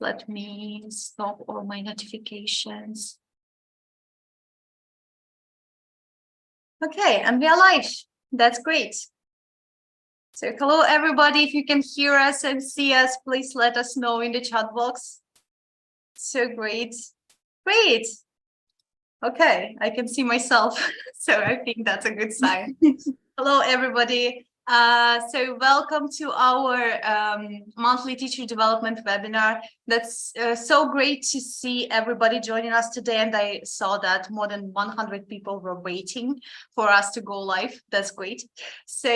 Let me stop all my notifications. Okay, and we are live. That's great. So hello, everybody. If you can hear us and see us, please let us know in the chat box. So great. Great. Okay, I can see myself. So I think that's a good sign. Hello, everybody. So welcome to our monthly teacher development webinar. That's so great to see everybody joining us today. And I saw that more than 100 people were waiting for us to go live. That's great. So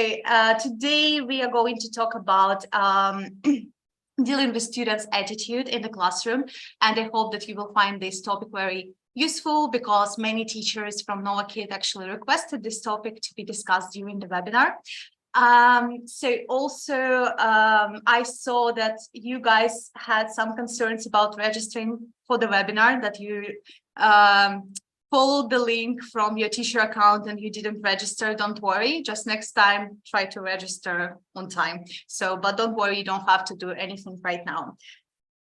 today we are going to talk about dealing with students' attitude in the classroom. And I hope that you will find this topic very useful because many teachers from Novakid actually requested this topic to be discussed during the webinar. So also I saw that you guys had some concerns about registering for the webinar, that you followed the link from your teacher account and you didn't register. Don't worry, just next time try to register on time. So, but don't worry, you don't have to do anything right now.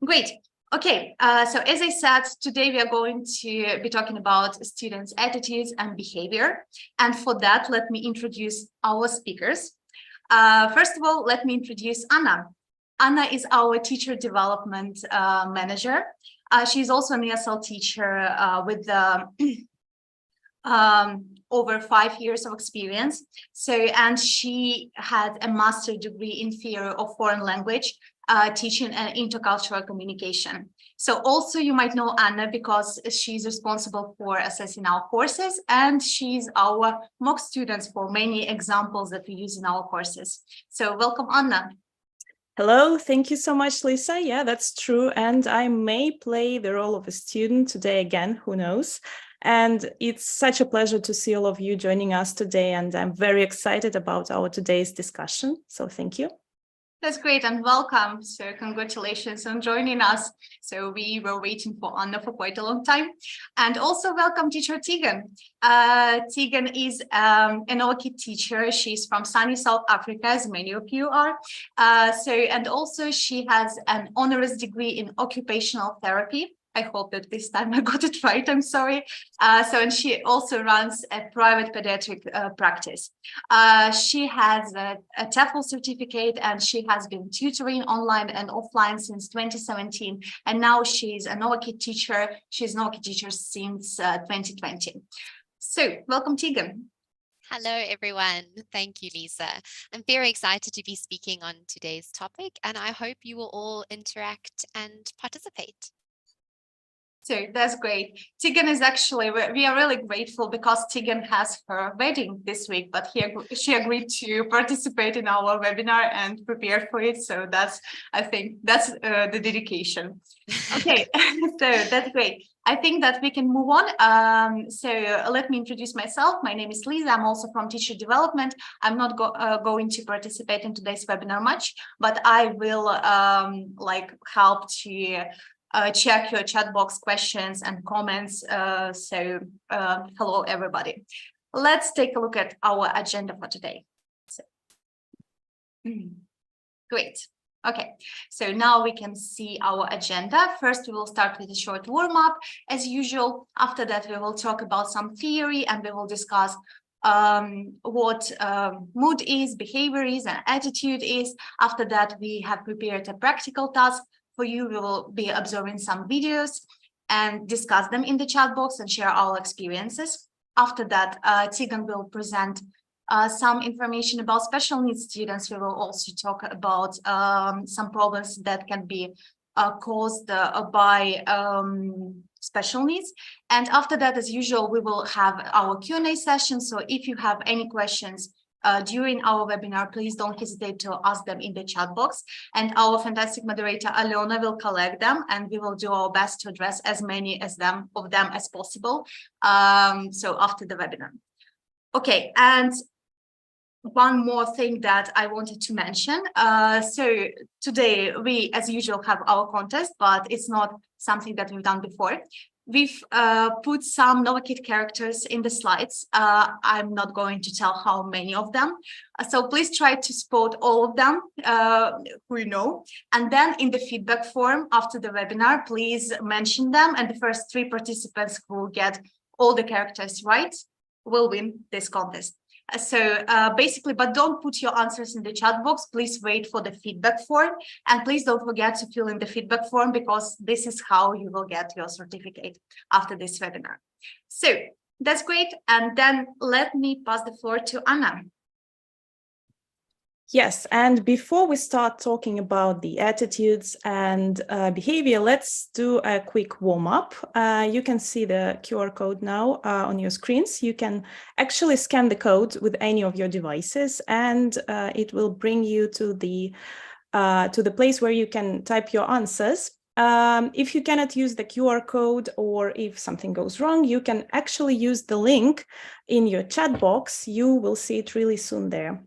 Great. Okay, so as I said, today we are going to be talking about students' attitudes and behavior. And for that, let me introduce our speakers. First of all, let me introduce Anna. Anna is our teacher development manager. She's also an ESL teacher with over 5 years of experience. So, and she had a master's degree in theory of foreign language, teaching and intercultural communication. So also you might know Anna because she's responsible for assessing our courses and she's our mock students for many examples that we use in our courses. So welcome, Anna. Hello, thank you so much, Lisa. Yeah, that's true. And I may play the role of a student today again, who knows? And it's such a pleasure to see all of you joining us today. And I'm very excited about our today's discussion. So thank you. That's great and welcome. So congratulations on joining us. So we were waiting for Anna for quite a long time. And also welcome teacher Tegan. Tegan is an Novakid teacher. She's from sunny South Africa, as many of you are. And also she has an honours degree in occupational therapy. I hope that this time I got it right, I'm sorry. And she also runs a private pediatric practice. She has a TEFL certificate and she has been tutoring online and offline since 2017. And now she's a Novakid teacher. She's a Novakid teacher since 2020. So welcome, Tegan. Hello, everyone. Thank you, Lisa. I'm very excited to be speaking on today's topic, and I hope you will all interact and participate. So that's great. Tegan is actually, we are really grateful because Tegan has her wedding this week, but she agreed to participate in our webinar and prepare for it. So that's, I think that's the dedication. Okay, so that's great. I think that we can move on. So let me introduce myself. My name is Lisa. I'm also from teacher development. I'm not going to participate in today's webinar much, but I will help to check your chat box questions and comments. Hello, everybody. Let's take a look at our agenda for today. Great. Okay, so now we can see our agenda. First, we will start with a short warm-up, as usual. After that, we will talk about some theory and we will discuss what mood is, behavior is, and attitude is. After that, we have prepared a practical task. For you, we will be observing some videos and discuss them in the chat box and share our experiences. After that, Tegan will present some information about special needs students. We will also talk about some problems that can be caused by special needs. And after that, as usual, we will have our Q&A session. So if you have any questions during our webinar, please don't hesitate to ask them in the chat box. And our fantastic moderator, Alena, will collect them and we will do our best to address as many of them as possible. So after the webinar. Okay, and one more thing that I wanted to mention. So today we, as usual, have our contest, but it's not something that we've done before. we've put some Novakid characters in the slides. I'm not going to tell how many of them. So please try to spot all of them who you know. And then in the feedback form after the webinar, please mention them. And the first 3 participants who will get all the characters right will win this contest. So basically, but don't put your answers in the chat box. Please wait for the feedback form. And please don't forget to fill in the feedback form, because this is how you will get your certificate after this webinar. So that's great. And then let me pass the floor to Anna. Yes, and before we start talking about the attitudes and behavior, let's do a quick warm-up. You can see the QR code now on your screens. You can actually scan the code with any of your devices, and it will bring you to the place where you can type your answers. If you cannot use the QR code, or if something goes wrong, you can actually use the link in your chat box. You will see it really soon there.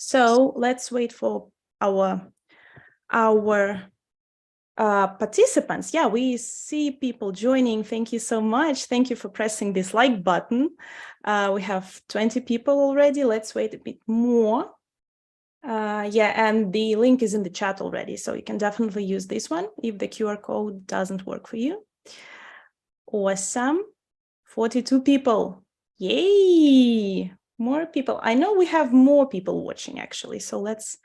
So let's wait for our participants. Yeah, we see people joining. Thank you so much. Thank you for pressing this like button. We have 20 people already. Let's wait a bit more. Yeah, and the link is in the chat already, so you can definitely use this one if the QR code doesn't work for you. Awesome. 42 people. Yay! More people. I know we have more people watching actually, so let's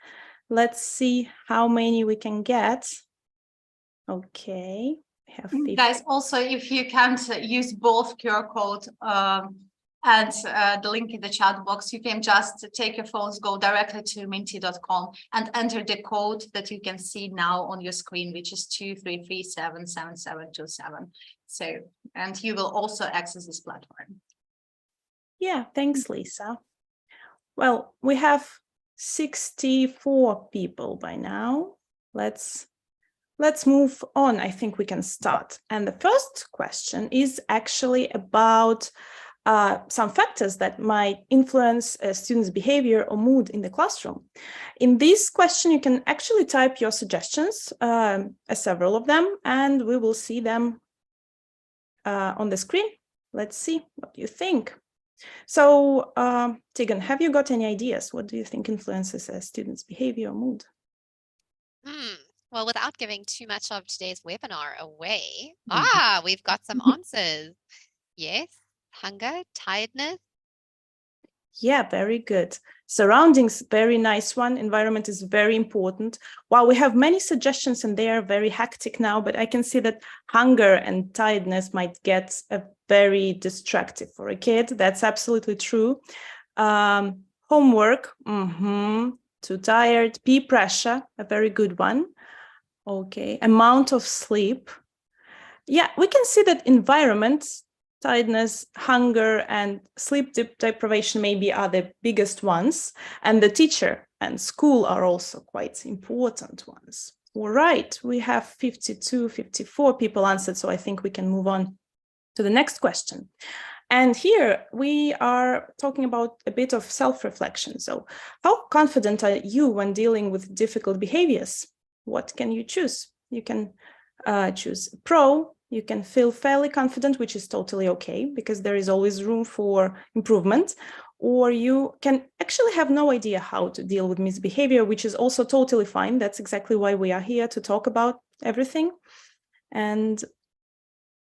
see how many we can get. Okay, we have 50. Guys, also, if you can't use both QR code and the link in the chat box, you can just take your phones, go directly to minty.com and enter the code that you can see now on your screen, which is 233777727. So, and you will also access this platform. Yeah, thanks, Lisa. Well, we have 64 people by now. Let's move on. I think we can start. And the first question is actually about some factors that might influence a student's behavior or mood in the classroom. In this question, you can actually type your suggestions, several of them, and we will see them on the screen. Let's see what you think. So, Tegan, have you got any ideas? What do you think influences a student's behavior or mood? Well, without giving too much of today's webinar away, we've got some answers. Yes, hunger, tiredness. Yeah, very good. Surroundings, very nice one. Environment is very important. While we have many suggestions and they are very hectic now, but I can see that hunger and tiredness might get a very distractive for a kid. That's absolutely true. Homework, too tired. Peer pressure, a very good one. Okay, amount of sleep. Yeah, we can see that environment, tiredness, hunger, and sleep deprivation maybe are the biggest ones. And the teacher and school are also quite important ones. All right, we have 52, 54 people answered, so I think we can move on to the next question. And here we are talking about a bit of self-reflection. So how confident are you when dealing with difficult behaviors? What can you choose? You can choose pro. You can feel fairly confident, which is totally okay, because there is always room for improvement. Or you can actually have no idea how to deal with misbehavior, which is also totally fine. That's exactly why we are here, to talk about everything. And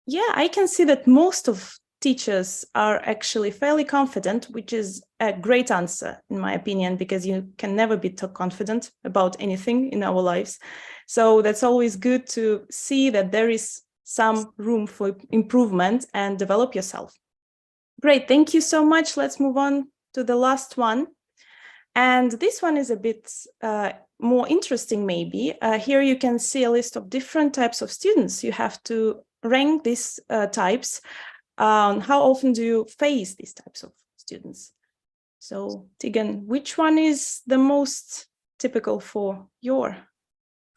yeah, I can see that most of teachers are actually fairly confident, which is a great answer, in my opinion, because you can never be too confident about anything in our lives. So that's always good to see that there is some room for improvement and develop yourself. Great, thank you so much. Let's move on to the last one. And this one is a bit more interesting, maybe. Here you can see a list of different types of students. You have to rank these types. How often do you face these types of students? So, Tegan, which one is the most typical from your?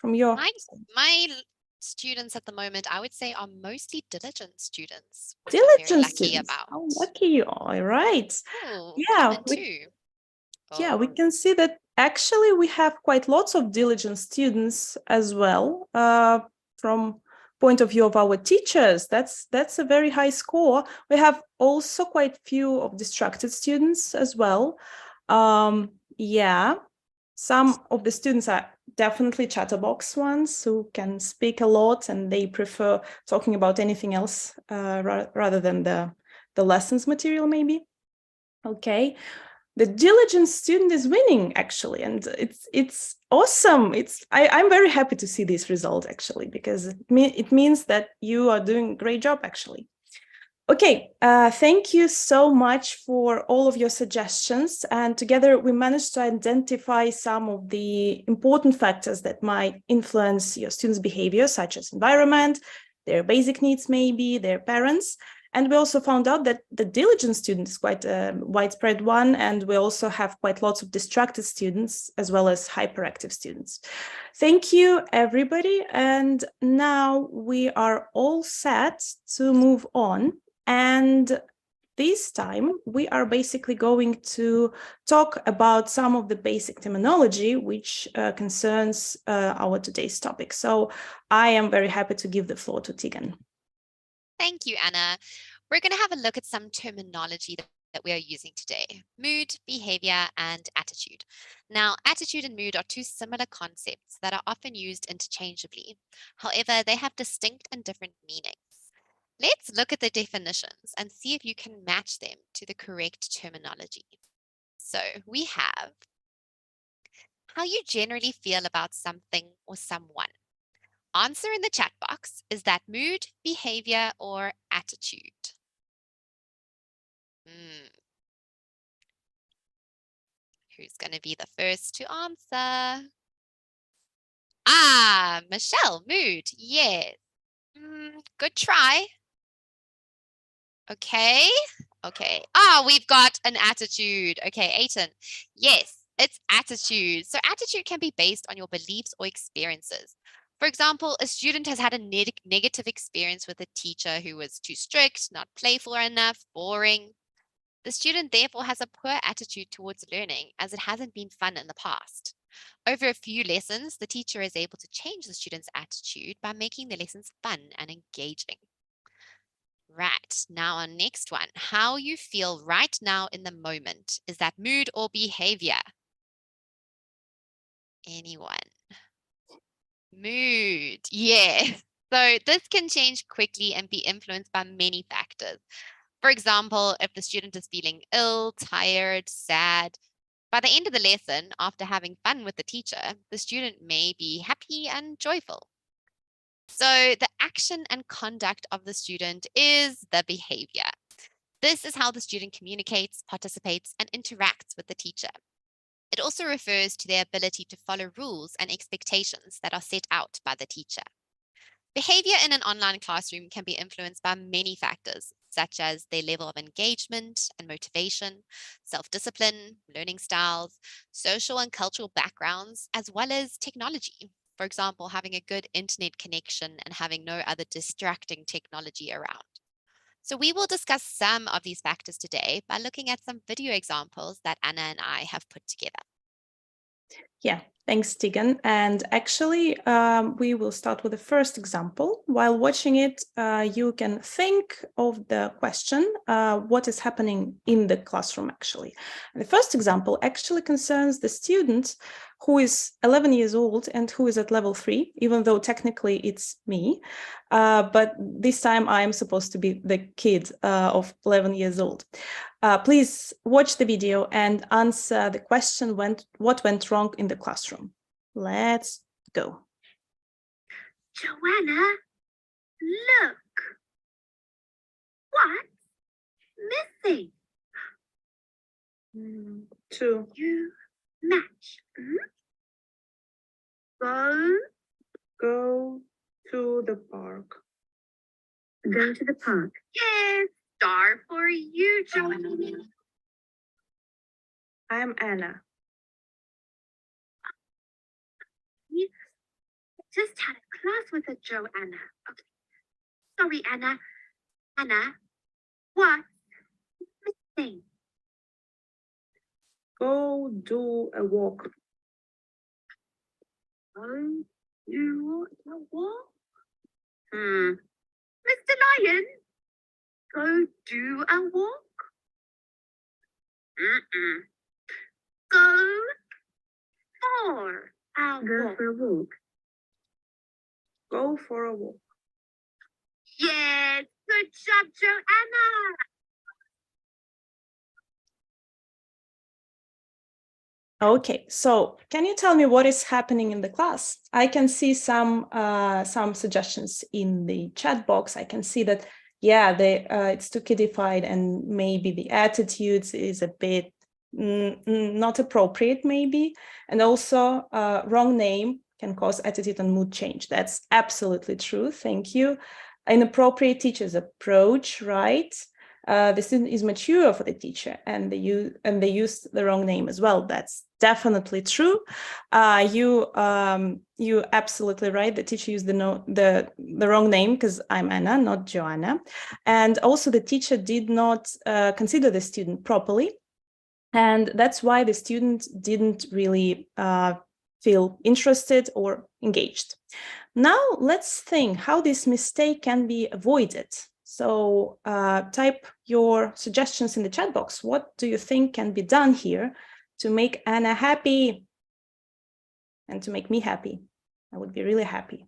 My students at the moment, I would say, are mostly diligent students. Diligent I'm very lucky students. about. How lucky you are, right? Oh, Yeah, too. We can see that actually we have quite lots of diligent students as well, from point of view of our teachers, that's a very high score. We have also quite few of distracted students as well. Yeah, some of the students are definitely chatterbox ones who can speak a lot and they prefer talking about anything else rather than the lessons material maybe. Okay. The diligent student is winning actually, and it's awesome. I'm very happy to see this result actually, because it means that you are doing a great job actually. Okay, thank you so much for all of your suggestions, and together we managed to identify some of the important factors that might influence your students' behavior, such as environment, their basic needs maybe, their parents. And we also found out that the diligent student is quite a widespread one, and we also have quite lots of distracted students as well as hyperactive students. Thank you, everybody. And now we are all set to move on. And this time we are basically going to talk about some of the basic terminology which concerns our today's topic. So I am very happy to give the floor to Tegan. Thank you, Anna. We're going to have a look at some terminology that we are using today: mood, behavior, and attitude. Now, attitude and mood are two similar concepts that are often used interchangeably. However, they have distinct and different meanings. Let's look at the definitions and see if you can match them to the correct terminology. So we have how you generally feel about something or someone. Answer in the chat box. Is that mood, behavior, or attitude? Who's going to be the first to answer? Ah, Michelle, mood. Yes. Good try. Okay. Okay. Ah, we've got an attitude. Okay, Aiton. Yes, it's attitude. So attitude can be based on your beliefs or experiences. For example, a student has had a negative experience with a teacher who was too strict, not playful enough, boring. The student therefore has a poor attitude towards learning as it hasn't been fun in the past. Over a few lessons, the teacher is able to change the student's attitude by making the lessons fun and engaging. Right, now our next one, how you feel right now in the moment. Is that mood or behavior? Anyone? Mood, yeah. So this can change quickly and be influenced by many factors. For example, if the student is feeling ill, tired, sad, by the end of the lesson, after having fun with the teacher, the student may be happy and joyful. So the action and conduct of the student is the behavior. This is how the student communicates, participates, and interacts with the teacher. It also refers to their ability to follow rules and expectations that are set out by the teacher. Behavior in an online classroom can be influenced by many factors, such as their level of engagement and motivation, self-discipline, learning styles, social and cultural backgrounds, as well as technology. For example, having a good internet connection and having no other distracting technology around. So we will discuss some of these factors today by looking at some video examples that Anna and I have put together. Yeah, thanks, Tegan. And actually, we will start with the first example. While watching it, you can think of the question, what is happening in the classroom, actually. And the first example actually concerns the student who is 11 years old and who is at level 3, even though technically it's me. But this time I am supposed to be the kid of 11 years old. Please watch the video and answer the question, what went wrong in the classroom. Let's go. Joanna, look. What's missing? 2. You match. Go to the park. Go to the park. Yes, star for you, Joanna. I'm Anna. Just had a class with a Joanna. Okay. Sorry, Anna. Anna, what's missing? Go do a walk. Go do a walk. Mr. Lion, go do a walk. Go for a walk. For a walk. Go for a walk. Yes, good job, Joanna. Okay, so can you tell me what is happening in the class? I can see some suggestions in the chat box. I can see that, yeah, it's too kiddified and maybe the attitudes is a bit not appropriate, maybe. And also wrong name can cause attitude and mood change. That's absolutely true. Thank you. Inappropriate teacher's approach, right? The student is mature for the teacher and they use the wrong name as well. That's definitely true. You absolutely right. The teacher used the wrong name because I'm Anna, not Joanna. And also the teacher did not consider the student properly. And that's why the student didn't really feel interested or engaged. Now let's think how this mistake can be avoided. So type your suggestions in the chat box. What do you think can be done here to make Anna happy and to make me happy? I would be really happy.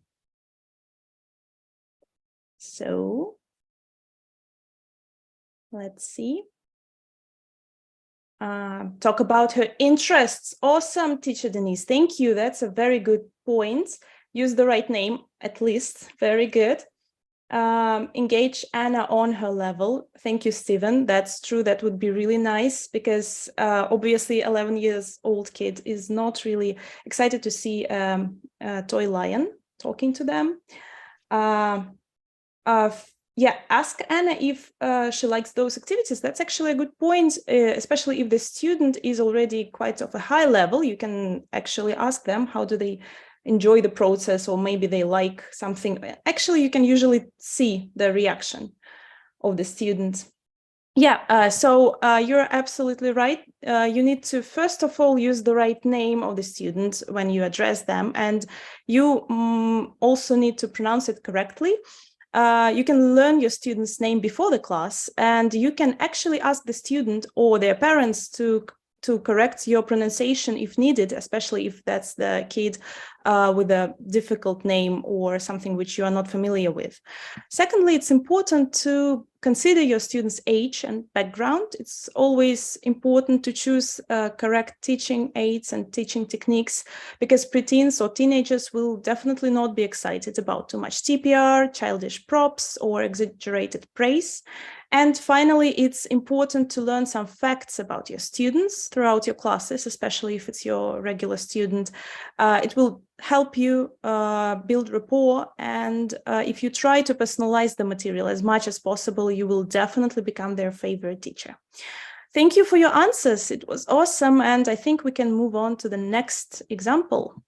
So let's see. Talk about her interests. Awesome, teacher Denise. Thank you. That's a very good point. Use the right name, at least. Very good. Engage Anna on her level. Thank you, Stephen. That's true. That would be really nice because obviously 11 years old kid is not really excited to see a toy lion talking to them. Yeah, ask Anna if she likes those activities. That's actually a good point, especially if the student is already quite of a high level. You can actually ask them how do they enjoy the process, or maybe they like something. Actually, you can usually see the reaction of the student. Yeah, so you're absolutely right. You need to, first of all, use the right name of the student when you address them, and you also need to pronounce it correctly. You can learn your student's name before the class, and you can actually ask the student or their parents to correct your pronunciation if needed, especially if that's the kid with a difficult name or something which you are not familiar with. Secondly, it's important to consider your student's age and background. It's always important to choose correct teaching aids and teaching techniques, because preteens or teenagers will definitely not be excited about too much TPR, childish props, or exaggerated praise. And finally, it's important to learn some facts about your students throughout your classes, especially if it's your regular student. It will help you build rapport, and if you try to personalize the material as much as possible, you will definitely become their favorite teacher. Thank you for your answers. It was awesome, and I think we can move on to the next example.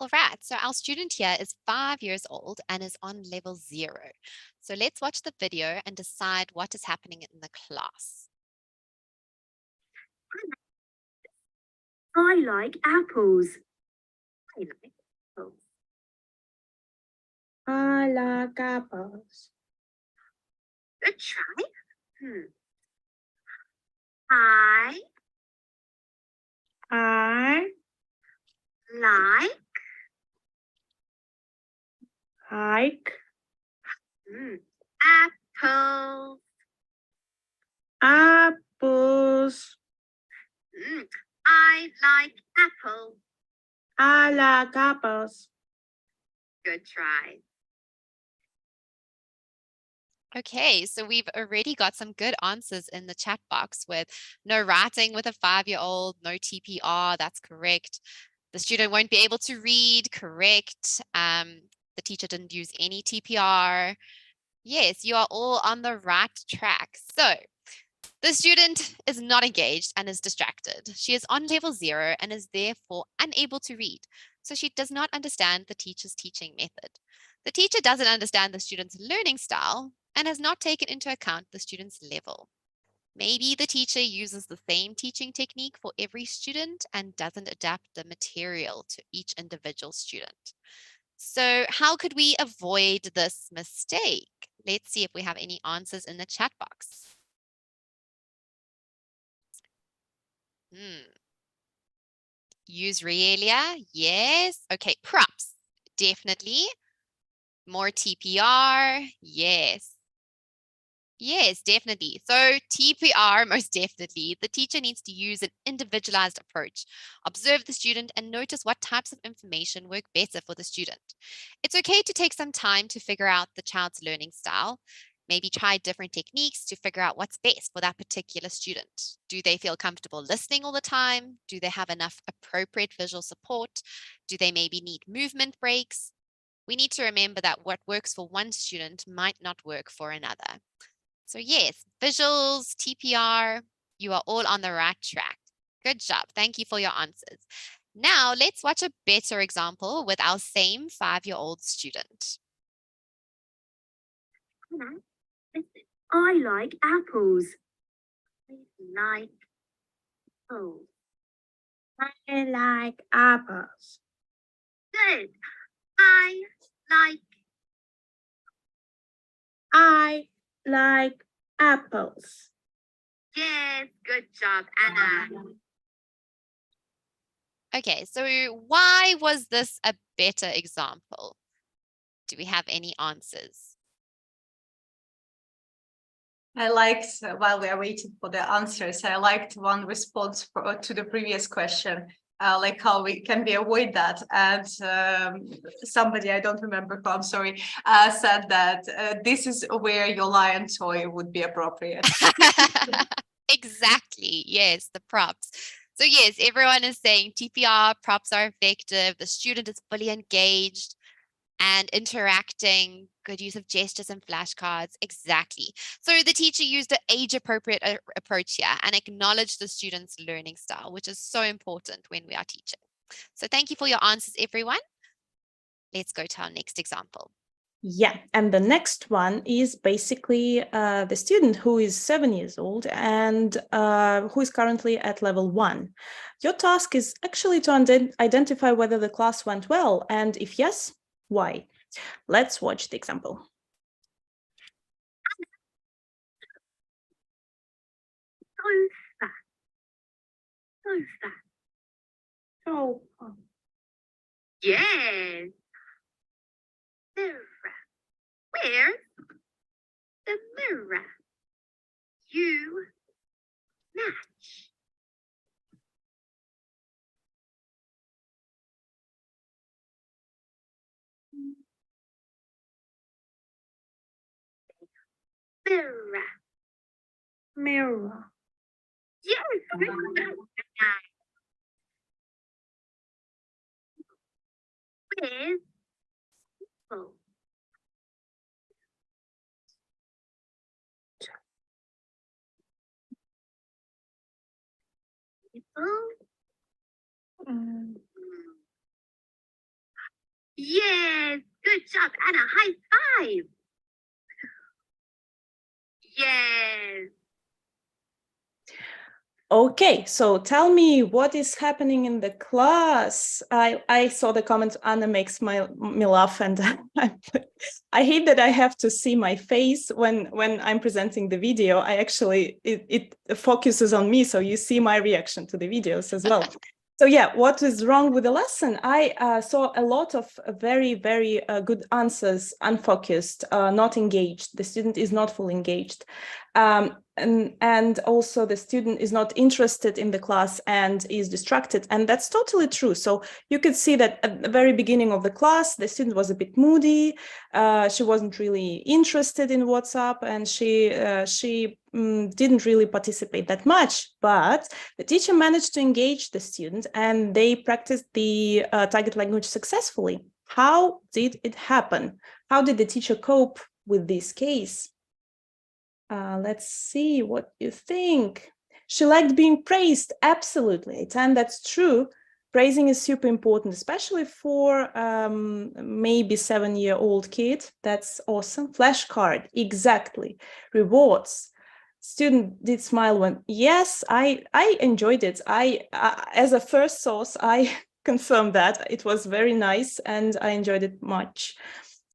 All right, so our student here is 5 years old and is on level 0. So let's watch the video and decide what is happening in the class. I like apples. I like apples. I like apples. Good try. I like apples. Apples. I like apple. I like apples. Good try. Okay, so we've already got some good answers in the chat box with no writing with a 5-year-old, no TPR, that's correct. The student won't be able to read, correct. The teacher didn't use any TPR. Yes, you are all on the right track. So the student is not engaged and is distracted. She is on level 0 and is therefore unable to read. So she does not understand the teacher's teaching method. The teacher doesn't understand the student's learning style and has not taken into account the student's level. Maybe the teacher uses the same teaching technique for every student and doesn't adapt the material to each individual student. So how could we avoid this mistake? Let's see if we have any answers in the chat box. Use realia, yes. Okay, props, definitely. More TPR, yes. Yes, definitely. So TPR, most definitely. The teacher needs to use an individualized approach. Observe the student and notice what types of information work better for the student. It's okay to take some time to figure out the child's learning style. Maybe try different techniques to figure out what's best for that particular student. Do they feel comfortable listening all the time? Do they have enough appropriate visual support? Do they maybe need movement breaks? We need to remember that what works for one student might not work for another. So yes, visuals, TPR, you are all on the right track. Good job. Thank you for your answers. Now let's watch a better example with our same 5-year-old student. Anna, listen, I like apples. I like apples. I like apples. Good. I like apples. Yes, good job, Anna. Okay, so why was this a better example? Do we have any answers? I liked, while we are waiting for the answers, I liked one response to the previous question, like how we can we avoid that. And somebody, I don't remember who, I'm sorry, said that this is where your lion toy would be appropriate. Exactly, yes, the props. So yes, everyone is saying TPR, props are effective, the student is fully engaged and interacting, good use of gestures and flashcards, exactly. So the teacher used an age-appropriate approach here and acknowledged the student's learning style, which is so important when we are teaching. So thank you for your answers, everyone. Let's go to our next example. Yeah, and the next one is basically the student who is 7 years old and who is currently at level 1. Your task is actually to identify whether the class went well, and if yes, why? Let's watch the example. So fast. Yes. Mirror. Where's the mirror? You match. Mirror. Mirror. Yes. Where's people? Yes, good job, Anna. High five. Yes. Okay, so tell me what is happening in the class. I saw the comment, Anna makes me laugh, and I hate that I have to see my face when I'm presenting the video. I actually, it focuses on me, so you see my reaction to the videos as well. So yeah, what is wrong with the lesson? I saw a lot of very, very good answers, unfocused, not engaged. The student is not fully engaged. And also the student is not interested in the class and is distracted. And that's totally true. So you could see that at the very beginning of the class, the student was a bit moody. She wasn't really interested in WhatsApp, and she didn't really participate that much. But the teacher managed to engage the student and they practiced the target language successfully. How did it happen? How did the teacher cope with this case? Let's see what you think. She liked being praised. Absolutely, and that's true. Praising is super important, especially for maybe 7-year-old kid. That's awesome. Flashcard, exactly. Rewards. Student did smile when, yes, I enjoyed it. I as a first source, I confirm that. It was very nice and I enjoyed it much.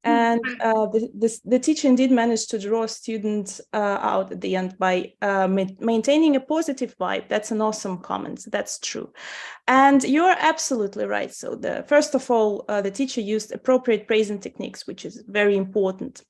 And the teacher indeed managed to draw students out at the end by maintaining a positive vibe. That's an awesome comment. That's true. And you're absolutely right. So first of all, the teacher used appropriate praising techniques, which is very important.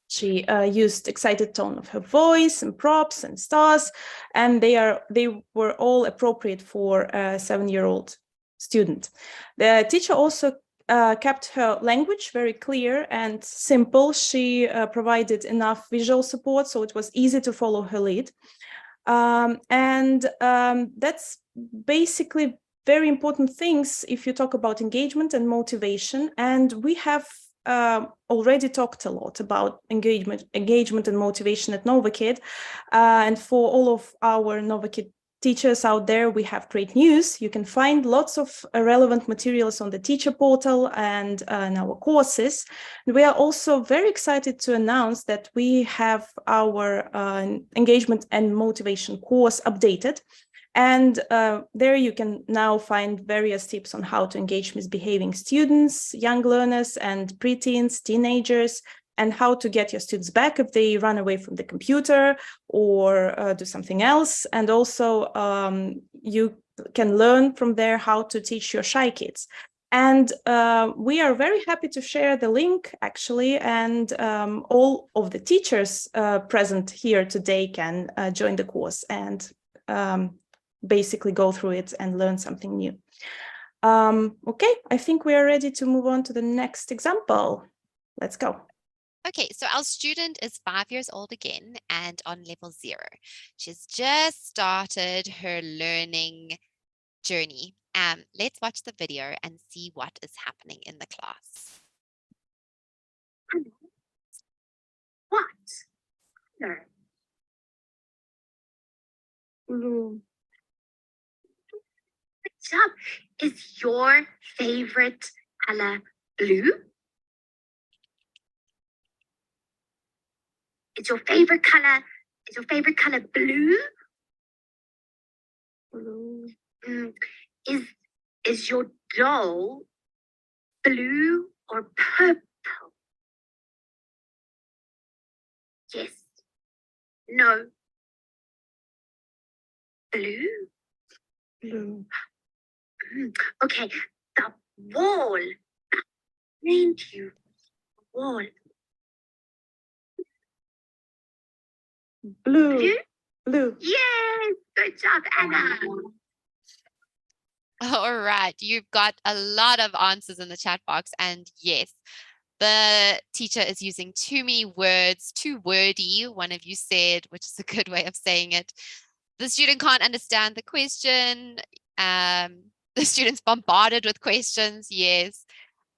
She used excited tone of her voice and props and stars, and they were all appropriate for a 7-year-old student. The teacher also kept her language very clear and simple. She provided enough visual support, so it was easy to follow her lead. That's basically very important things if you talk about engagement and motivation. And we have already talked a lot about engagement and motivation at Novakid. And for all of our Novakid teachers out there, we have great news. You can find lots of relevant materials on the teacher portal and in our courses. We are also very excited to announce that we have our engagement and motivation course updated. And there you can now find various tips on how to engage misbehaving students, young learners and preteens, teenagers, and how to get your students back if they run away from the computer or do something else. And also you can learn from there how to teach your shy kids. And we are very happy to share the link, actually, and all of the teachers present here today can join the course and basically go through it and learn something new. Okay, I think we are ready to move on to the next example. Let's go. Okay, so our student is 5 years old again and on level 0. She's just started her learning journey. Let's watch the video and see what is happening in the class. What? No. Blue. Good job. Is your favorite color blue? Is your favorite color blue? Blue. Is your doll blue or purple? Yes. No. Blue? Blue. Okay, the wall. Named you. Wall. Blue. Blue? Blue. Yes, good job, Anna. All right, you've got a lot of answers in the chat box. And yes, the teacher is using too many words, too wordy, one of you said, which is a good way of saying it. The student can't understand the question. The student's bombarded with questions. Yes.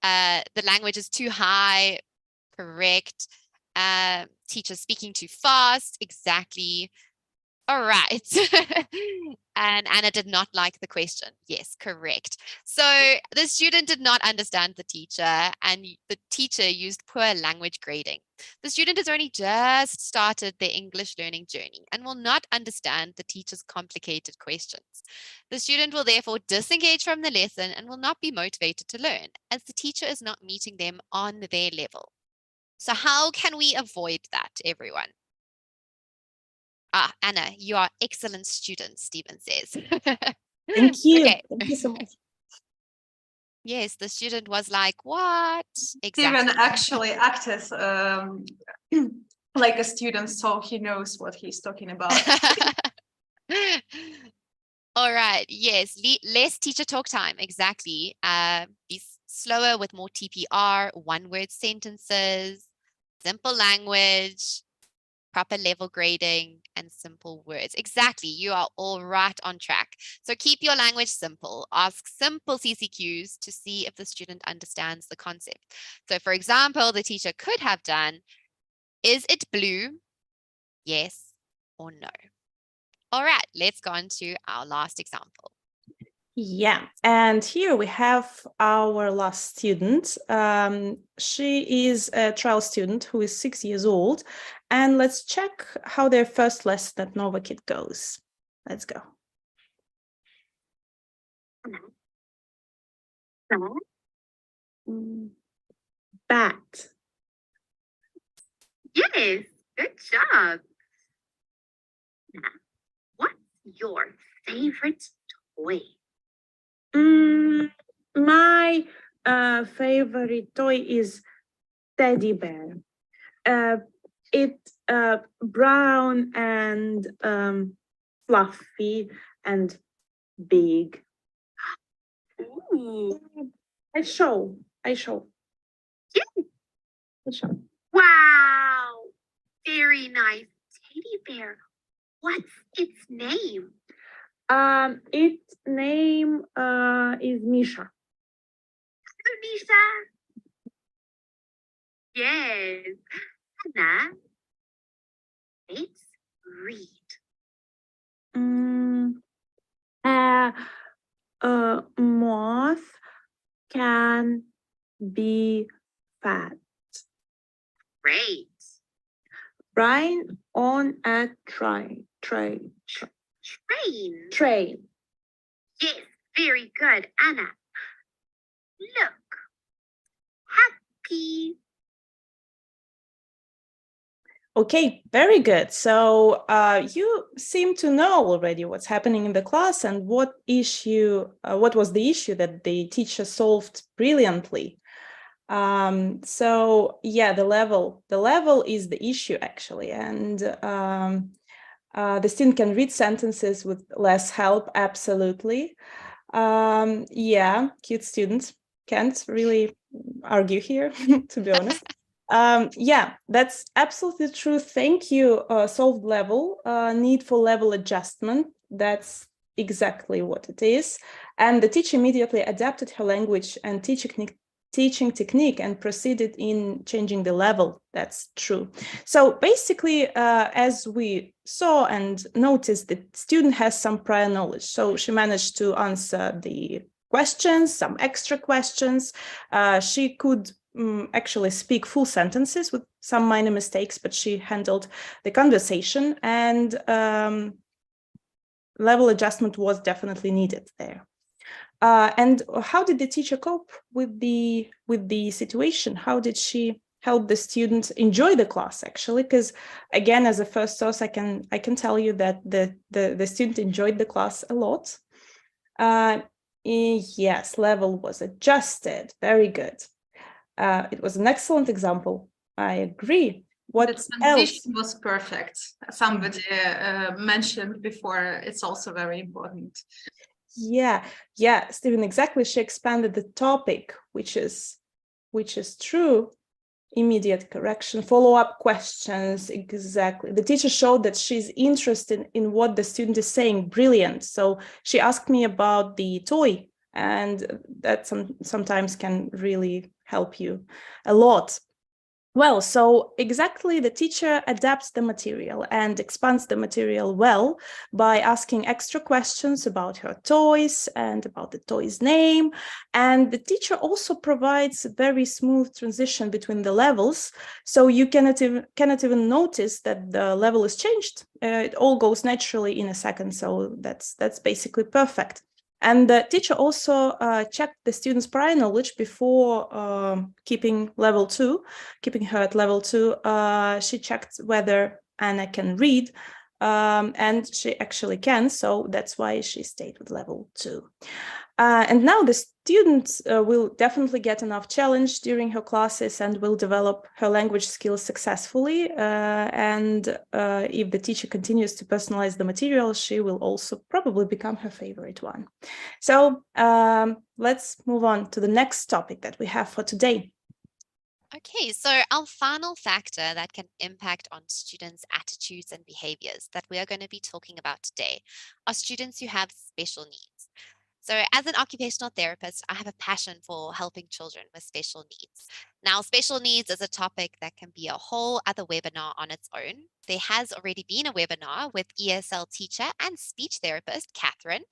The language is too high. Correct. Teacher speaking too fast. Exactly. All right. And Anna did not like the question. Yes, correct. So the student did not understand the teacher and the teacher used poor language grading. The student has only just started their English learning journey and will not understand the teacher's complicated questions. The student will therefore disengage from the lesson and will not be motivated to learn as the teacher is not meeting them on their level. So how can we avoid that, everyone? Anna, you are excellent student, Stephen says. Thank you. Okay. Thank you so much. Yes, the student was like, what? Stephen Exactly. actually acted like a student, so he knows what he's talking about. All right. Yes, less teacher talk time. Exactly. Be slower with more TPR, one-word sentences, simple language, proper level grading, and simple words. Exactly. You are all right on track. So keep your language simple. Ask simple CCQs to see if the student understands the concept. So for example, the teacher could have done, is it blue? Yes or no. All right, let's go on to our last example. Yeah, and here we have our last student. She is a trial student who is 6 years old. And let's check how their first lesson at Novakid goes. Let's go. Bat. Mm, Bat. Yes, good job. Now, what's your favorite toy? My favorite toy is teddy bear. It's brown and fluffy and big. Ooh, I show. yeah. I show. Wow, very nice teddy bear. What's its name? Its name is Misha. Misha? Yes. Anna, let's read. Mm, moth can be fat. Great. Ride on a Train. train. Yes, very good, Anna. Look. Happy. Okay, very good. So you seem to know already what's happening in the class and what was the issue that the teacher solved brilliantly. So yeah, the level is the issue actually, and the student can read sentences with less help. Absolutely. Yeah, cute students, can't really argue here, to be honest. Yeah, that's absolutely true. Thank you. Solved level, need for level adjustment. That's exactly what it is. And the teacher immediately adapted her language and teaching technique and proceeded in changing the level. That's true. So basically, as we saw and noticed, the student has some prior knowledge. So she managed to answer the questions, some extra questions. She could actually speak full sentences with some minor mistakes, but she handled the conversation, and level adjustment was definitely needed there. And how did the teacher cope with the situation? How did she help the students enjoy the class actually? Because again, as a first source, I can tell you that the student enjoyed the class a lot. Yes, level was adjusted. Very good. It was an excellent example. I agree. What The else? transition was perfect. Somebody mentioned before, it's also very important. Yeah, Stephen, exactly. She expanded the topic, which is true. Immediate correction, follow-up questions, exactly. The teacher showed that she's interested in what the student is saying. Brilliant. So she asked me about the toy, and that sometimes can really help you a lot. Well, so exactly, the teacher adapts the material and expands the material well by asking extra questions about her toys and about the toy's name. And the teacher also provides a very smooth transition between the levels. So you cannot even notice that the level is changed. It all goes naturally in a second. So that's basically perfect. And the teacher also checked the student's prior knowledge before keeping her at level 2. She checked whether Anna can read, and she actually can, so that's why she stayed with level 2. And now the student will definitely get enough challenge during her classes and will develop her language skills successfully. And if the teacher continues to personalize the material, she will also probably become her favorite one. So let's move on to the next topic that we have for today. Okay, so our final factor that can impact on students' attitudes and behaviors that we are going to be talking about today are students who have special needs. So as an occupational therapist, I have a passion for helping children with special needs. Now, special needs is a topic that can be a whole other webinar on its own. There has already been a webinar with ESL teacher and speech therapist, Catherine.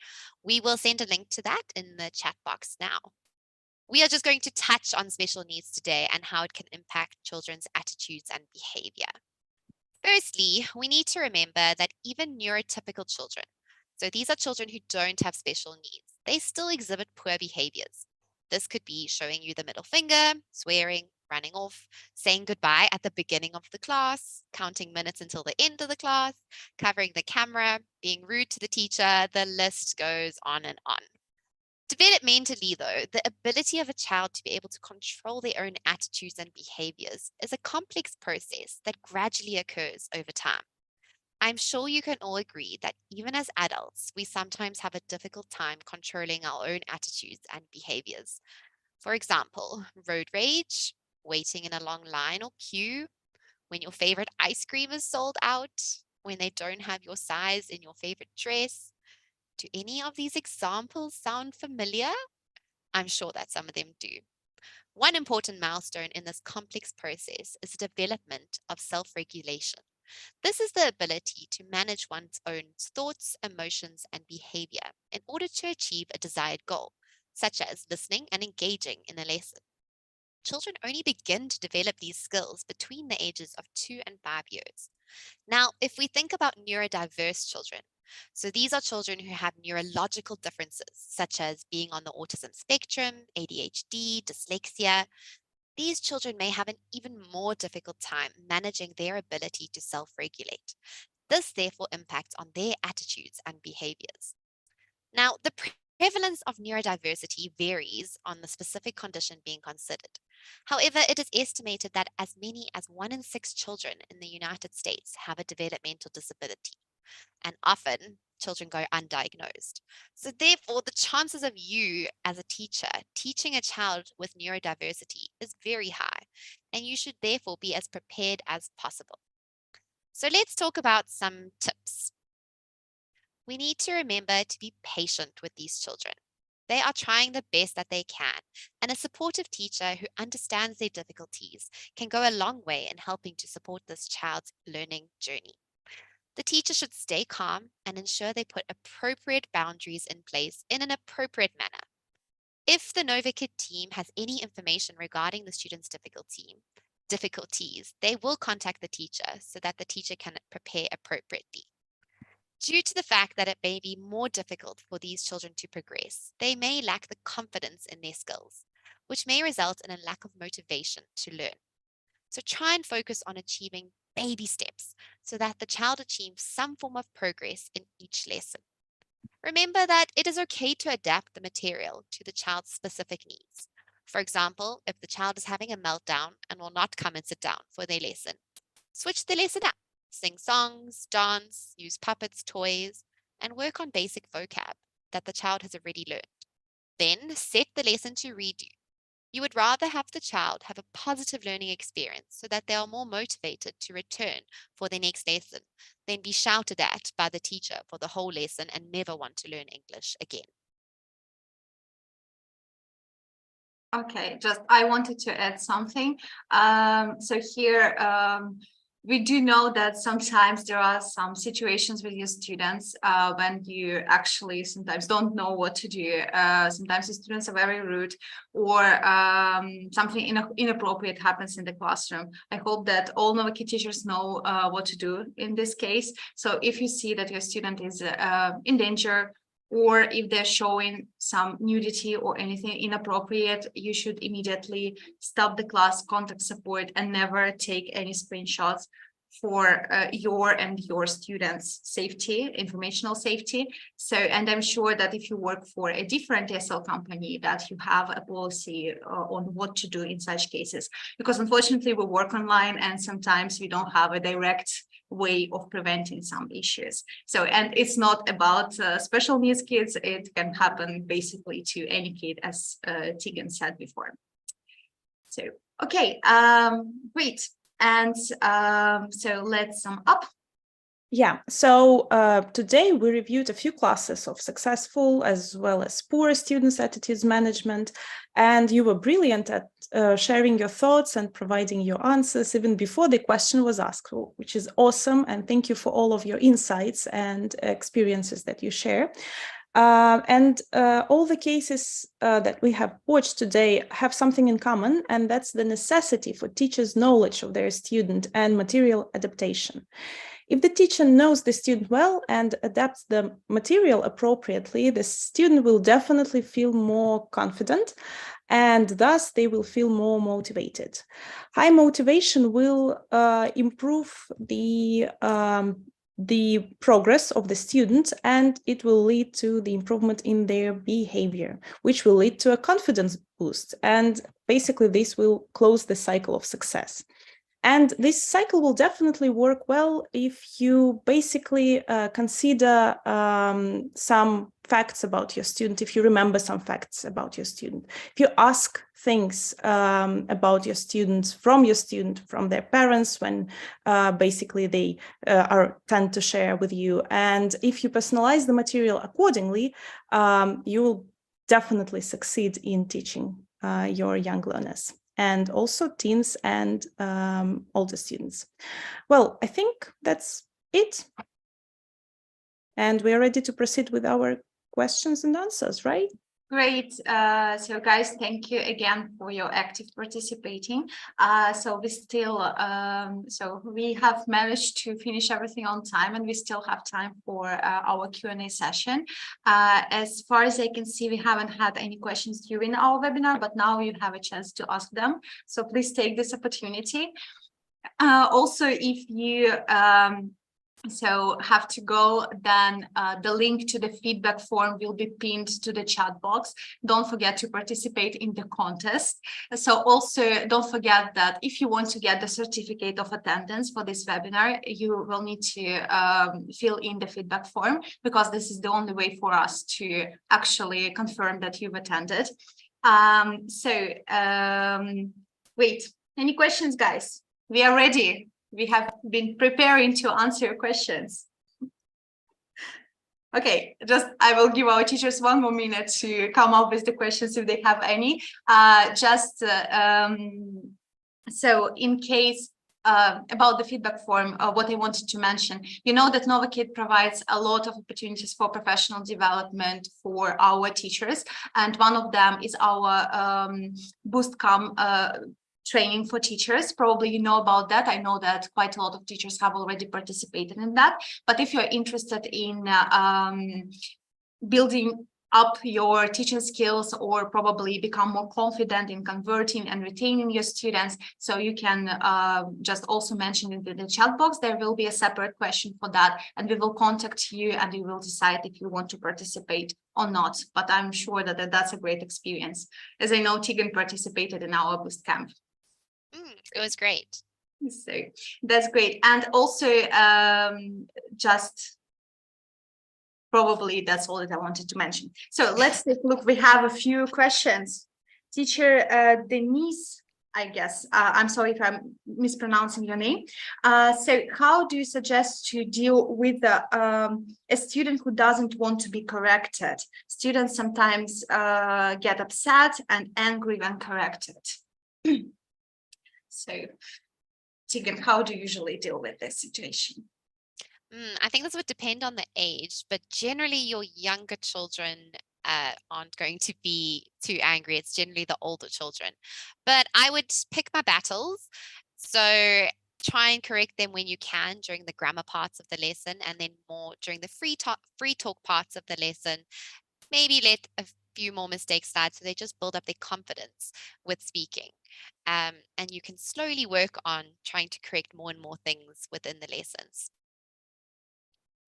We will send a link to that in the chat box now. We are just going to touch on special needs today and how it can impact children's attitudes and behavior. Firstly, we need to remember that even neurotypical children, so these are children who don't have special needs, they still exhibit poor behaviors. This could be showing you the middle finger, swearing, running off, saying goodbye at the beginning of the class, counting minutes until the end of the class, covering the camera, being rude to the teacher. The list goes on and on. Developmentally, though, the ability of a child to be able to control their own attitudes and behaviors is a complex process that gradually occurs over time. I'm sure you can all agree that even as adults, we sometimes have a difficult time controlling our own attitudes and behaviors. For example, road rage, waiting in a long line or queue, when your favorite ice cream is sold out, when they don't have your size in your favorite dress. Do any of these examples sound familiar? I'm sure that some of them do. One important milestone in this complex process is the development of self-regulation. This is the ability to manage one's own thoughts, emotions, and behavior in order to achieve a desired goal, such as listening and engaging in a lesson. Children only begin to develop these skills between the ages of 2 and 5 years. Now, if we think about neurodiverse children, so these are children who have neurological differences, such as being on the autism spectrum, ADHD, dyslexia. These children may have an even more difficult time managing their ability to self-regulate. This therefore impacts on their attitudes and behaviors. Now, the prevalence of neurodiversity varies on the specific condition being considered. However, it is estimated that as many as 1 in 6 children in the United States have a developmental disability, and often children go undiagnosed. So therefore, the chances of you as a teacher teaching a child with neurodiversity is very high, and you should therefore be as prepared as possible. So let's talk about some tips. We need to remember to be patient with these children. They are trying the best that they can, and a supportive teacher who understands their difficulties can go a long way in helping to support this child's learning journey. The teacher should stay calm and ensure they put appropriate boundaries in place in an appropriate manner. If the Novakid team has any information regarding the student's difficulties, they will contact the teacher so that the teacher can prepare appropriately. Due to the fact that it may be more difficult for these children to progress, they may lack the confidence in their skills, which may result in a lack of motivation to learn. So try and focus on achieving baby steps so that the child achieves some form of progress in each lesson. Remember that it is okay to adapt the material to the child's specific needs. For example, if the child is having a meltdown and will not come and sit down for their lesson, switch the lesson up. Sing songs, dance, use puppets, toys, and work on basic vocab that the child has already learned. Then set the lesson to redo. You would rather have the child have a positive learning experience so that they are more motivated to return for their next lesson than be shouted at by the teacher for the whole lesson and never want to learn English again. Okay, just I wanted to add something. So here, we do know that sometimes there are some situations with your students when you actually sometimes don't know what to do. Sometimes the students are very rude, or something inappropriate happens in the classroom. I hope that all Novakid teachers know what to do in this case. So if you see that your student is in danger, or if they're showing some nudity or anything inappropriate, you should immediately stop the class, contact support, and never take any screenshots for your and your students' safety, informational safety. So, and I'm sure that if you work for a different ESL company, that you have a policy on what to do in such cases, because unfortunately we work online and sometimes we don't have a direct way of preventing some issues. So, and it's not about special needs kids, it can happen basically to any kid, as Tegan said before. So, okay, great. And so let's sum up. Yeah, so today we reviewed a few classes of successful as well as poor students' attitudes management, and you were brilliant at sharing your thoughts and providing your answers even before the question was asked, which is awesome, and thank you for all of your insights and experiences that you share. All the cases that we have watched today have something in common, and that's the necessity for teachers' knowledge of their student and material adaptation. If the teacher knows the student well and adapts the material appropriately, the student will definitely feel more confident and thus they will feel more motivated. High motivation will improve the progress of the student, and it will lead to the improvement in their behavior, which will lead to a confidence boost. And basically this will close the cycle of success. And this cycle will definitely work well if you basically consider some facts about your student, if you remember some facts about your student, if you ask things about your students, from their parents, when basically they tend to share with you. And if you personalize the material accordingly, you will definitely succeed in teaching your young learners, and also teens and older students. Well, I think that's it. And we are ready to proceed with our questions and answers, right? Great. So guys, thank you again for your active participating. So we have managed to finish everything on time, and we still have time for our Q&A session. As far as I can see, we haven't had any questions during our webinar, but now you have a chance to ask them. So please take this opportunity. Also, if you have to go, then the link to the feedback form will be pinned to the chat box. Don't forget to participate in the contest. So also don't forget that if you want to get the certificate of attendance for this webinar, you will need to fill in the feedback form, because this is the only way for us to actually confirm that you've attended. Wait, any questions, guys? We are ready. We have been preparing to answer your questions. Okay, I will give our teachers one more minute to come up with the questions if they have any. So in case about the feedback form, what I wanted to mention, you know that Novakid provides a lot of opportunities for professional development for our teachers. And one of them is our Boostcamp training for teachers. Probably you know about that. I know that quite a lot of teachers have already participated in that. But if you're interested in building up your teaching skills, or probably become more confident in converting and retaining your students, so you can just also mention in the chat box. There will be a separate question for that, and we will contact you and you will decide if you want to participate or not. But I'm sure that that's a great experience, as I know Tegan participated in our Boostcamp. It was great. So that's great. And also probably that's all that I wanted to mention. So let's take a look. We have a few questions. Teacher Denise, I guess. I'm sorry if I'm mispronouncing your name. So how do you suggest to deal with a student who doesn't want to be corrected? Students sometimes get upset and angry when corrected. So, Tegan, how do you usually deal with this situation? I think this would depend on the age, but generally your younger children aren't going to be too angry. It's generally the older children. But I would pick my battles. So try and correct them when you can during the grammar parts of the lesson, and then more during the free talk parts of the lesson. Maybe let a few more mistakes slide so they just build up their confidence with speaking. And you can slowly work on trying to correct more and more things within the lessons.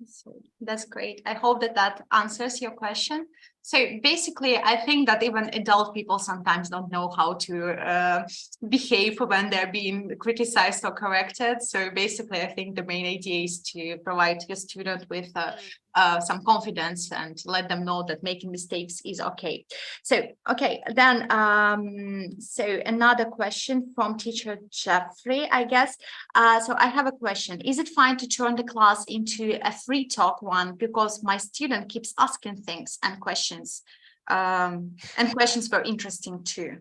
So that's great. I hope that answers your question. So basically, I think that even adult people sometimes don't know how to behave when they're being criticized or corrected. So basically, I think the main idea is to provide your student with some confidence and let them know that making mistakes is okay. So, okay, then, so another question from teacher Jeffrey, I guess. So I have a question. Is it fine to turn the class into a free talk one, because my student keeps asking things and questions were interesting too?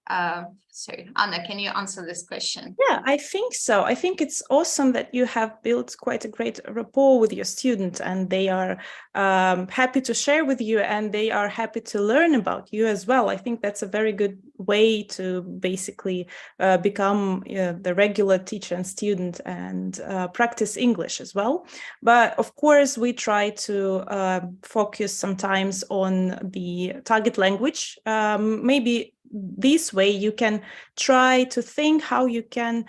So Anna, can you answer this question? Yeah, I think so. I think it's awesome that you have built quite a great rapport with your student, and they are happy to share with you, and they are happy to learn about you as well. I think that's a very good way to basically become the regular teacher and student and practice English as well. But of course, we try to focus sometimes on the target language. Maybe this way you can try to think how to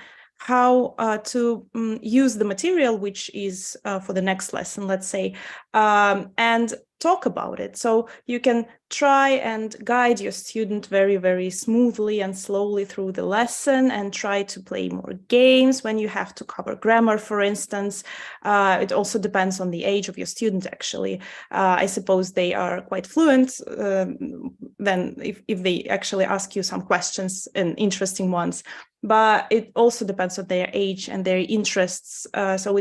use the material which is for the next lesson, let's say, and talk about it. So you can try and guide your student very, very smoothly and slowly through the lesson, and try to play more games when you have to cover grammar, for instance. It also depends on the age of your student, actually. I suppose they are quite fluent, then if they actually ask you some questions and interesting ones. But it also depends on their age and their interests. So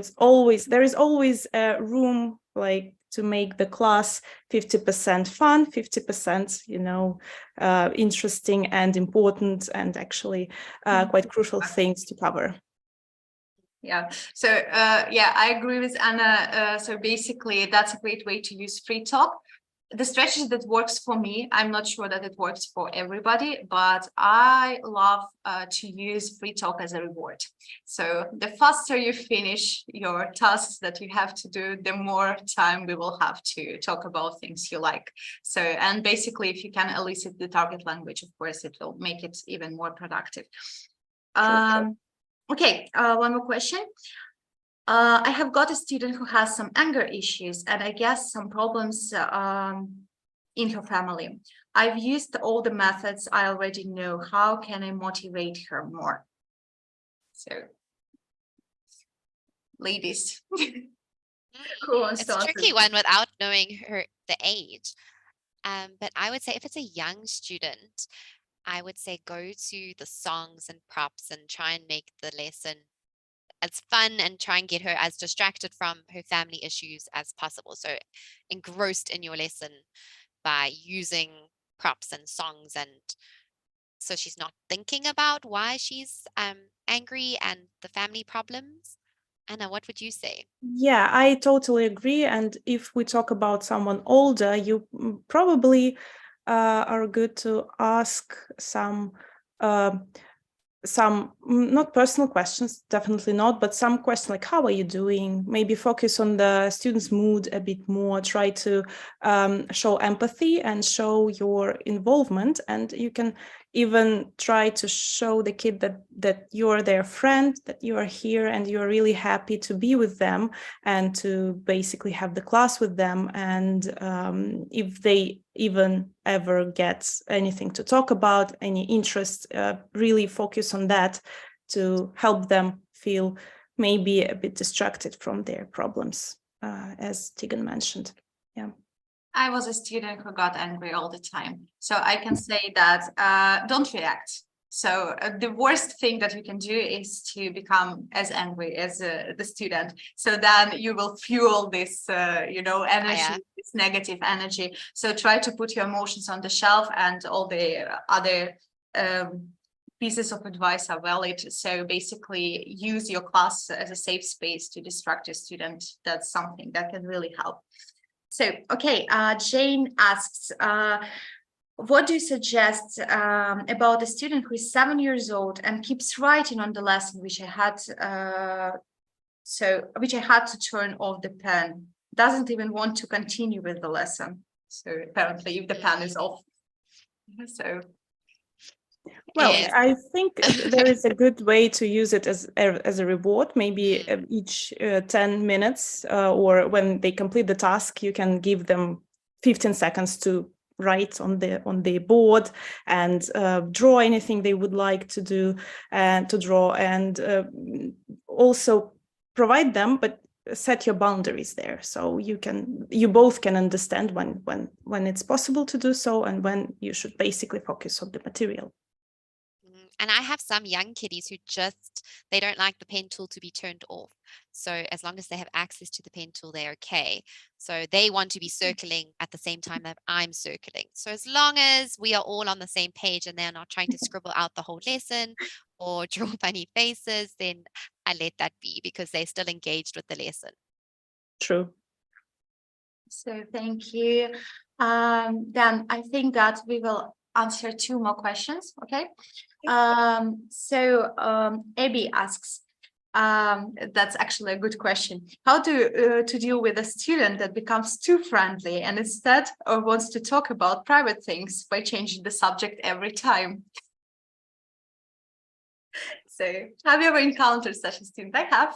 there is always a room like to make the class 50% fun, 50%, interesting and important, and actually quite crucial things to cover. Yeah, so yeah, I agree with Anna. So basically, that's a great way to use free talk. The strategy that works for me, I'm not sure that it works for everybody, but I love to use free talk as a reward. So the faster you finish your tasks that you have to do, the more time we will have to talk about things you like. So, and basically, if you can elicit the target language, of course, it will make it even more productive. Okay, one more question. I have got a student who has some anger issues, and I guess some problems in her family. I've used all the methods I already know. How can I motivate her more? So, ladies, who wants It's to a answer tricky this? one without knowing the age. But I would say if it's a young student, I would say go to the songs and props and try and make the lesson as fun and try and get her as distracted from her family issues as possible. So engrossed in your lesson by using props and songs, and so she's not thinking about why she's angry and the family problems. Anna, what would you say? Yeah, I totally agree. And if we talk about someone older, you probably are good to ask some not personal questions, definitely not, but some questions like, how are you doing? Maybe focus on the student's mood a bit more, try to show empathy and show your involvement. And you can even try to show the kid that you're their friend, that you are here and you're really happy to be with them and to basically have the class with them. And if they even ever get anything to talk about, any interest, really focus on that to help them feel maybe a bit distracted from their problems, as Tegan mentioned. Yeah. I was a student who got angry all the time. So I can say that don't react. So the worst thing that you can do is to become as angry as the student. So then you will fuel this, energy, this negative energy. So try to put your emotions on the shelf, and all the other pieces of advice are valid. So basically use your class as a safe space to distract your student. That's something that can really help. So, okay, Jane asks, what do you suggest about a student who is 7 years old and keeps writing on the lesson, which I had to turn off the pen, doesn't even want to continue with the lesson. So apparently if the pen is off. So. Well, I think there is a good way to use it as a reward, maybe each 10 minutes or when they complete the task, you can give them 15 seconds to write on the board and draw anything they would like to do and to draw, and also provide them, but set your boundaries there, so you both can understand when it's possible to do so and when you should basically focus on the material. And I have some young kiddies who they don't like the pen tool to be turned off. So as long as they have access to the pen tool, they're okay. So they want to be circling at the same time that I'm circling. So as long as we are all on the same page and they're not trying to scribble out the whole lesson or draw funny faces, then I let that be because they're still engaged with the lesson. True. So thank you. Then I think that we will answer 2 more questions. Okay. Abby asks, that's actually a good question. How to deal with a student that becomes too friendly and instead wants to talk about private things by changing the subject every time? So have you ever encountered such a student? I have.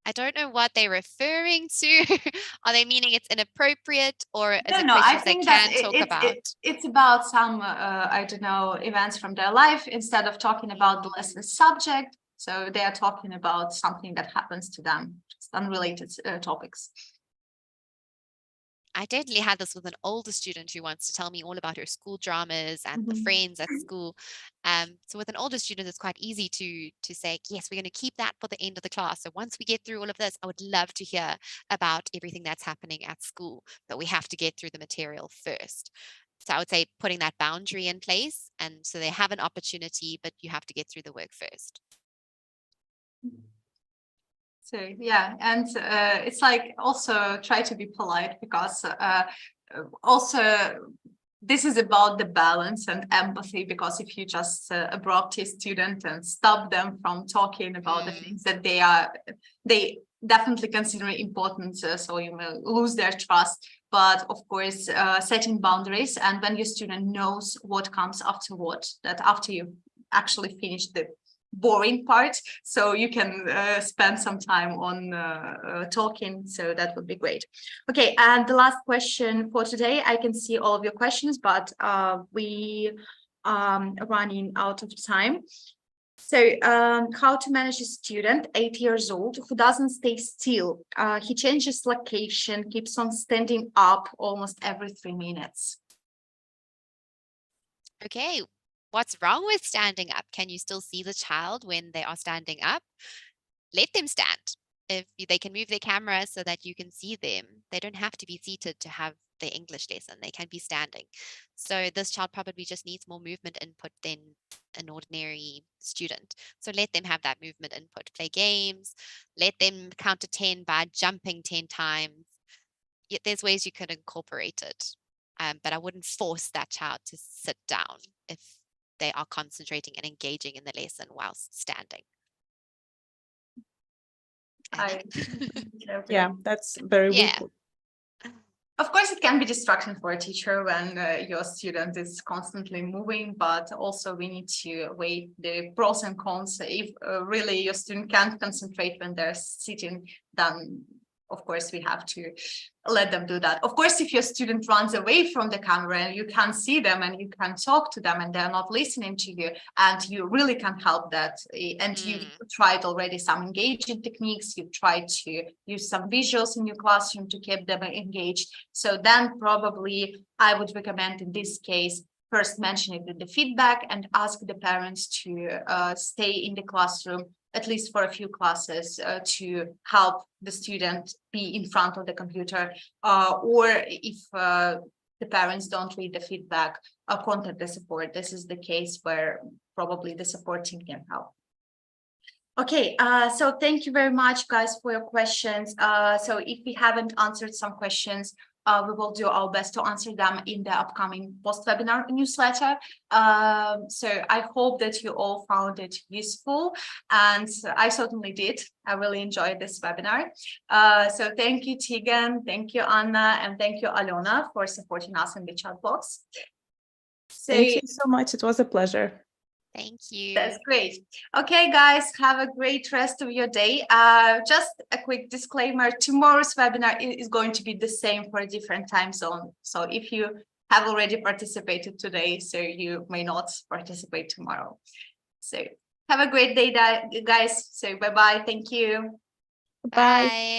I don't know what they're referring to. Are they meaning it's inappropriate, or is it No, I questions they think that can talk about? it's about some, I don't know, events from their life instead of talking about the lesson subject. So they are talking about something that happens to them, just unrelated topics. I definitely had this with an older student who wants to tell me all about her school dramas and the Mhm. friends at school. So with an older student, it's quite easy to say, yes, we're going to keep that for the end of the class. So once we get through all of this, I would love to hear about everything that's happening at school, but we have to get through the material first. So I would say putting that boundary in place, and so they have an opportunity, but you have to get through the work first. So yeah, and it's like also try to be polite because also this is about the balance and empathy, because if you just abrupt a student and stop them from talking about the things that they definitely consider important, so you will lose their trust. But of course, setting boundaries, and when your student knows what comes after what, that after you actually finish the boring part, so you can spend some time on talking, so that would be great. Okay, and the last question for today, I can see all of your questions, but we are running out of time. So how to manage a student 8 years old who doesn't stay still? He changes location, keeps on standing up almost every 3 minutes. Okay, what's wrong with standing up? Can you still see the child when they are standing up? Let them stand. If they can move their camera so that you can see them, they don't have to be seated to have the English lesson. They can be standing. So this child probably just needs more movement input than an ordinary student. So let them have that movement input. Play games. Let them count to 10 by jumping 10 times. There's ways you could incorporate it. But I wouldn't force that child to sit down if they are concentrating and engaging in the lesson whilst standing. Yeah, that's very Yeah. well. Of course, it can be distraction for a teacher when your student is constantly moving, but also we need to weigh the pros and cons. If really your student can't concentrate when they're sitting, then of course we have to let them do that. Of course, if your student runs away from the camera and you can't see them and you can talk to them and they're not listening to you, and you really can help that, and you've tried already some engaging techniques, you've tried to use some visuals in your classroom to keep them engaged, so then probably I would recommend in this case first mention it in the feedback and ask the parents to stay in the classroom at least for a few classes to help the student be in front of the computer, or if the parents don't read the feedback, contact the support. This is the case where probably the support team can help. Okay, so thank you very much, guys, for your questions. So if we haven't answered some questions, we will do our best to answer them in the upcoming post-webinar newsletter. So I hope that you all found it useful, and I certainly did. I really enjoyed this webinar. So thank you, Tegan, thank you, Anna, and thank you, Alona, for supporting us in the chat box. So, thank you so much. It was a pleasure. Thank you. That's great. Okay, guys, have a great rest of your day. Just a quick disclaimer, tomorrow's webinar is going to be the same for a different time zone. So if you have already participated today, so you may not participate tomorrow. So have a great day, guys. So bye-bye. Thank you. Bye. Bye.